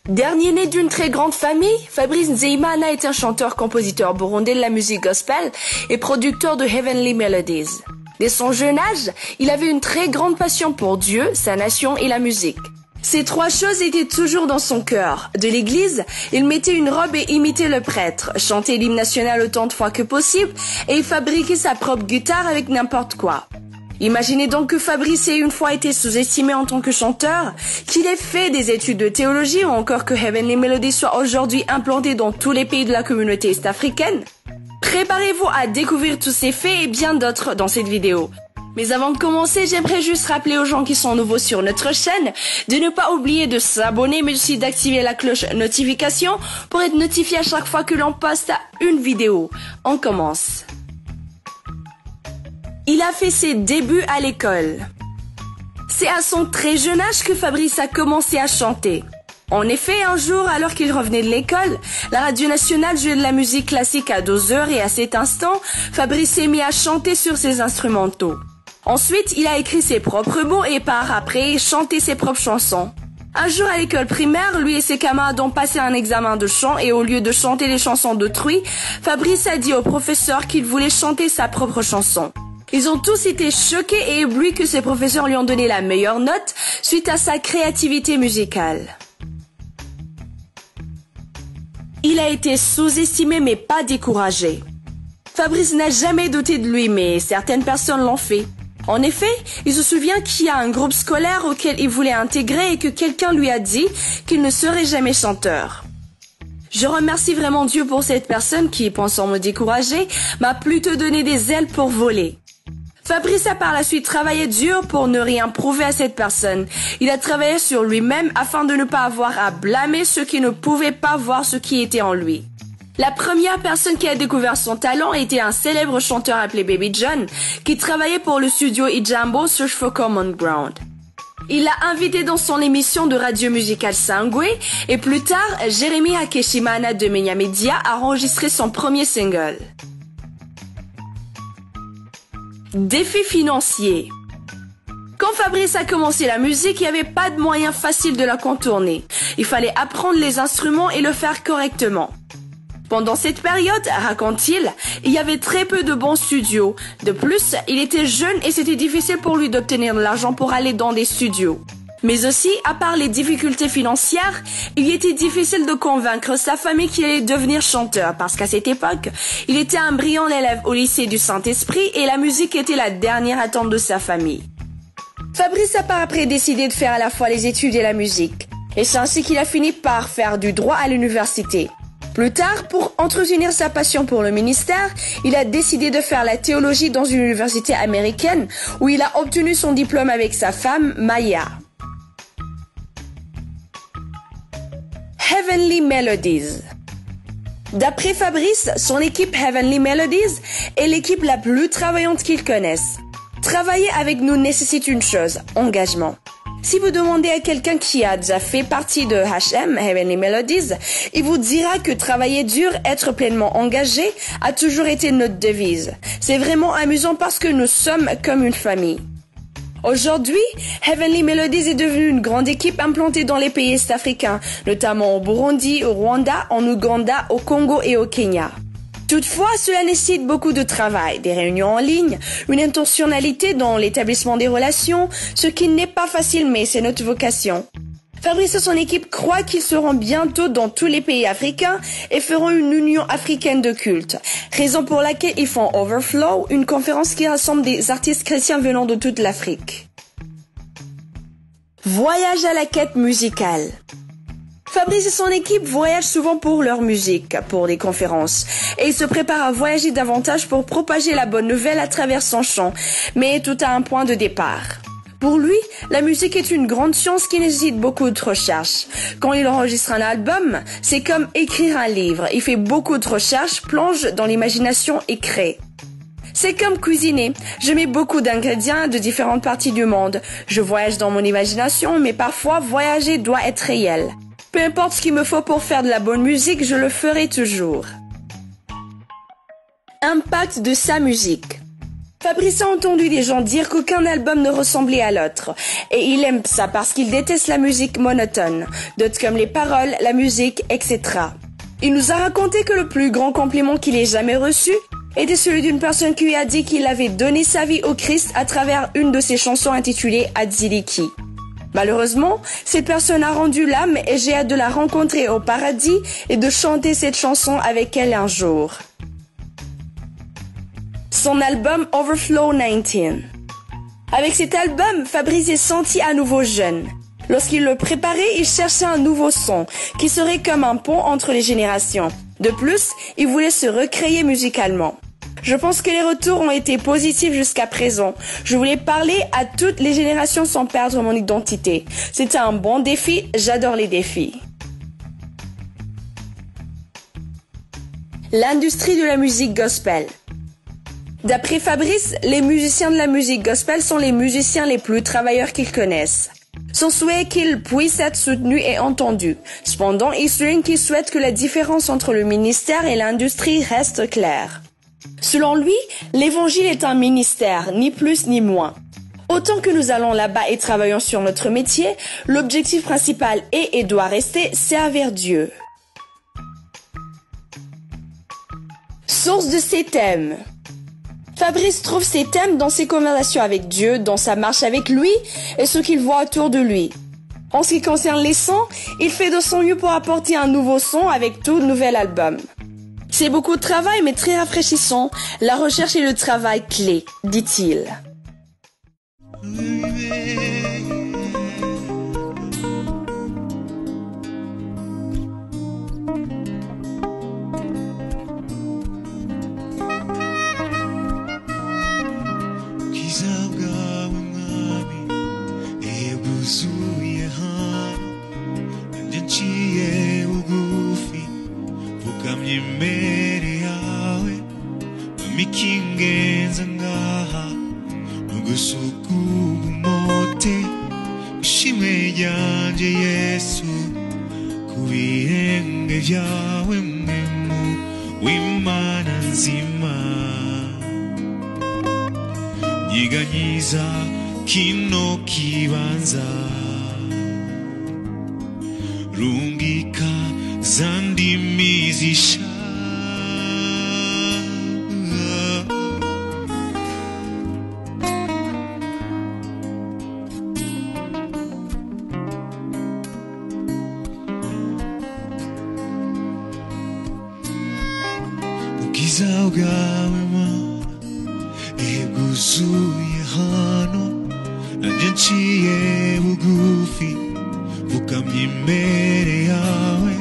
Dernier né d'une très grande famille, Fabrice Nzeyimana est un chanteur-compositeur burundais de la musique gospel et producteur de Heavenly Melodies. Dès son jeune âge, il avait une très grande passion pour Dieu, sa nation et la musique. Ces trois choses étaient toujours dans son cœur. De l'église, il mettait une robe et imitait le prêtre, chantait l'hymne national autant de fois que possible et il fabriquait sa propre guitare avec n'importe quoi. Imaginez donc que Fabrice ait une fois été sous-estimé en tant que chanteur, qu'il ait fait des études de théologie ou encore que Heavenly Melodies soit aujourd'hui implanté dans tous les pays de la communauté est-africaine. Préparez-vous à découvrir tous ces faits et bien d'autres dans cette vidéo. Mais avant de commencer, j'aimerais juste rappeler aux gens qui sont nouveaux sur notre chaîne de ne pas oublier de s'abonner mais aussi d'activer la cloche notification pour être notifié à chaque fois que l'on poste une vidéo. On commence. Il a fait ses débuts à l'école. C'est à son très jeune âge que Fabrice a commencé à chanter. En effet, un jour, alors qu'il revenait de l'école, la radio nationale jouait de la musique classique à 12 heures et à cet instant, Fabrice s'est mis à chanter sur ses instrumentaux. Ensuite, il a écrit ses propres mots et par après, chanté ses propres chansons. Un jour à l'école primaire, lui et ses camarades ont passé un examen de chant et au lieu de chanter les chansons d'autrui, Fabrice a dit au professeur qu'il voulait chanter sa propre chanson. Ils ont tous été choqués et éblouis que ses professeurs lui ont donné la meilleure note suite à sa créativité musicale. Il a été sous-estimé mais pas découragé. Fabrice n'a jamais douté de lui mais certaines personnes l'ont fait. En effet, il se souvient qu'il y a un groupe scolaire auquel il voulait intégrer et que quelqu'un lui a dit qu'il ne serait jamais chanteur. Je remercie vraiment Dieu pour cette personne qui, pensant me décourager, m'a plutôt donné des ailes pour voler. Fabrice a par la suite travaillé dur pour ne rien prouver à cette personne. Il a travaillé sur lui-même afin de ne pas avoir à blâmer ceux qui ne pouvaient pas voir ce qui était en lui. La première personne qui a découvert son talent était un célèbre chanteur appelé Baby John, qui travaillait pour le studio Ijambo Search for Common Ground. Il l'a invité dans son émission de radio musicale Sangwe et plus tard, Jérémy Hakeshimana de Menya Media a enregistré son premier single. Défi financier. Quand Fabrice a commencé la musique, il n'y avait pas de moyen facile de la contourner. Il fallait apprendre les instruments et le faire correctement. Pendant cette période, raconte-t-il, il y avait très peu de bons studios. De plus, il était jeune et c'était difficile pour lui d'obtenir de l'argent pour aller dans des studios. Mais aussi, à part les difficultés financières, il était difficile de convaincre sa famille qu'il allait devenir chanteur parce qu'à cette époque, il était un brillant élève au lycée du Saint-Esprit et la musique était la dernière attente de sa famille. Fabrice a par après décidé de faire à la fois les études et la musique. Et c'est ainsi qu'il a fini par faire du droit à l'université. Plus tard, pour entretenir sa passion pour le ministère, il a décidé de faire la théologie dans une université américaine où il a obtenu son diplôme avec sa femme, Maya. Heavenly Melodies. D'après Fabrice, son équipe Heavenly Melodies est l'équipe la plus travaillante qu'il connaisse. Travailler avec nous nécessite une chose, engagement. Si vous demandez à quelqu'un qui a déjà fait partie de HM, Heavenly Melodies, il vous dira que travailler dur, être pleinement engagé, a toujours été notre devise. C'est vraiment amusant parce que nous sommes comme une famille. Aujourd'hui, Heavenly Melodies est devenue une grande équipe implantée dans les pays est-africains, notamment au Burundi, au Rwanda, en Ouganda, au Congo et au Kenya. Toutefois, cela nécessite beaucoup de travail, des réunions en ligne, une intentionnalité dans l'établissement des relations, ce qui n'est pas facile mais c'est notre vocation. Fabrice et son équipe croient qu'ils seront bientôt dans tous les pays africains et feront une union africaine de culte, raison pour laquelle ils font Overflow, une conférence qui rassemble des artistes chrétiens venant de toute l'Afrique. Voyage à la quête musicale. Fabrice et son équipe voyagent souvent pour leur musique, pour des conférences, et ils se préparent à voyager davantage pour propager la bonne nouvelle à travers son chant, mais tout a un point de départ. Pour lui, la musique est une grande science qui nécessite beaucoup de recherche. Quand il enregistre un album, c'est comme écrire un livre. Il fait beaucoup de recherches, plonge dans l'imagination et crée. C'est comme cuisiner. Je mets beaucoup d'ingrédients de différentes parties du monde. Je voyage dans mon imagination, mais parfois voyager doit être réel. Peu importe ce qu'il me faut pour faire de la bonne musique, je le ferai toujours. Impact de sa musique. Fabrice a entendu des gens dire qu'aucun album ne ressemblait à l'autre. Et il aime ça parce qu'il déteste la musique monotone, d'autres comme les paroles, la musique, etc. Il nous a raconté que le plus grand compliment qu'il ait jamais reçu était celui d'une personne qui lui a dit qu'il avait donné sa vie au Christ à travers une de ses chansons intitulée Adziliki. Malheureusement, cette personne a rendu l'âme et j'ai hâte de la rencontrer au paradis et de chanter cette chanson avec elle un jour. Son album Overflow 19. Avec cet album, Fabrice est senti à nouveau jeune. Lorsqu'il le préparait, il cherchait un nouveau son, qui serait comme un pont entre les générations. De plus, il voulait se recréer musicalement. Je pense que les retours ont été positifs jusqu'à présent. Je voulais parler à toutes les générations sans perdre mon identité. C'était un bon défi, j'adore les défis. L'industrie de la musique gospel. D'après Fabrice, les musiciens de la musique gospel sont les musiciens les plus travailleurs qu'ils connaissent. Son souhait est qu'ils puissent être soutenus et entendus. Cependant, il souligne qu'il souhaite que la différence entre le ministère et l'industrie reste claire. Selon lui, l'évangile est un ministère, ni plus ni moins. Autant que nous allons là-bas et travaillons sur notre métier, l'objectif principal est et doit rester servir Dieu. Source de ces thèmes. Fabrice trouve ses thèmes dans ses conversations avec Dieu, dans sa marche avec lui et ce qu'il voit autour de lui. En ce qui concerne les sons, il fait de son mieux pour apporter un nouveau son avec tout nouvel album. C'est beaucoup de travail mais très rafraîchissant. La recherche est le travail clé, dit-il. Nyiganyiza kino kibanza rungika zandimi zisha ukiza ugawe eguzuye hano nanjye nciye bugufi vukamye imbere yawe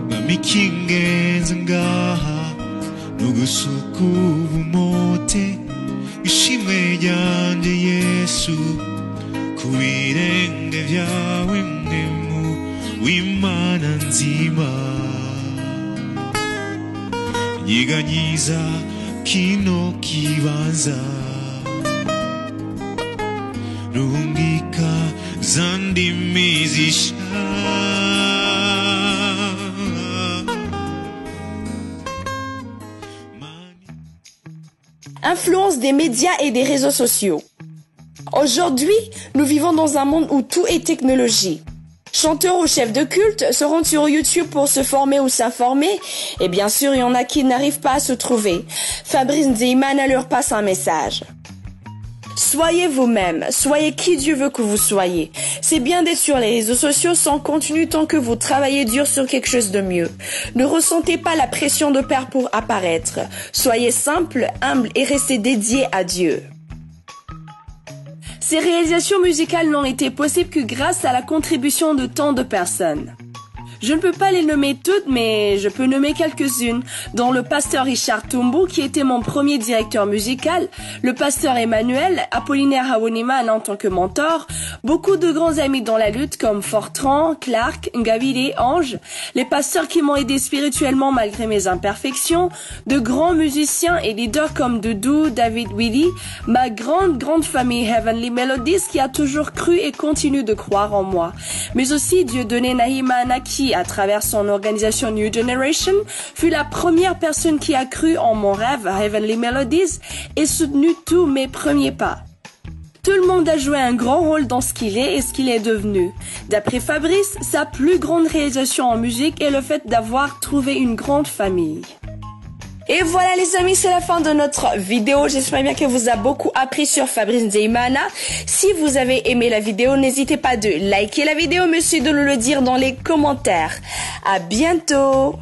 nkamika ingenzi ngaha nugusuka ubumote ishimwe ryanjye Yesu ku birenge byawe mwemu w'Imana nzima nyiganyiza kino kibanza rungika zandimi zisha. Influence des médias et des réseaux sociaux. Aujourd'hui, nous vivons dans un monde où tout est technologie. Chanteurs ou chefs de culte se rendent sur YouTube pour se former ou s'informer, et bien sûr, il y en a qui n'arrivent pas à se trouver. Fabrice Nzeimana leur passe un message. Soyez vous-même, soyez qui Dieu veut que vous soyez. C'est bien d'être sur les réseaux sociaux sans contenu tant que vous travaillez dur sur quelque chose de mieux. Ne ressentez pas la pression de perdre pour apparaître. Soyez simple, humble et restez dédié à Dieu. Ces réalisations musicales n'ont été possibles que grâce à la contribution de tant de personnes. Je ne peux pas les nommer toutes, mais je peux nommer quelques-unes, dont le pasteur Richard Tumbu, qui était mon premier directeur musical, le pasteur Emmanuel, Apollinaire Hawoniman en tant que mentor, beaucoup de grands amis dans la lutte comme Fortran, Clark, Ngabile, Ange, les pasteurs qui m'ont aidé spirituellement malgré mes imperfections, de grands musiciens et leaders comme Doudou, David Willy, ma grande famille Heavenly Melodies qui a toujours cru et continue de croire en moi, mais aussi Dieudonné Nahima Anaki, qui, à travers son organisation New Generation, fut la première personne qui a cru en mon rêve Heavenly Melodies et soutenu tous mes premiers pas. Tout le monde a joué un grand rôle dans ce qu'il est et ce qu'il est devenu. D'après Fabrice, sa plus grande réalisation en musique est le fait d'avoir trouvé une grande famille. Et voilà les amis, c'est la fin de notre vidéo. J'espère bien qu'elle vous a beaucoup appris sur Fabrice Nzeyimana. Si vous avez aimé la vidéo, n'hésitez pas de liker la vidéo, mais aussi de le dire dans les commentaires. À bientôt!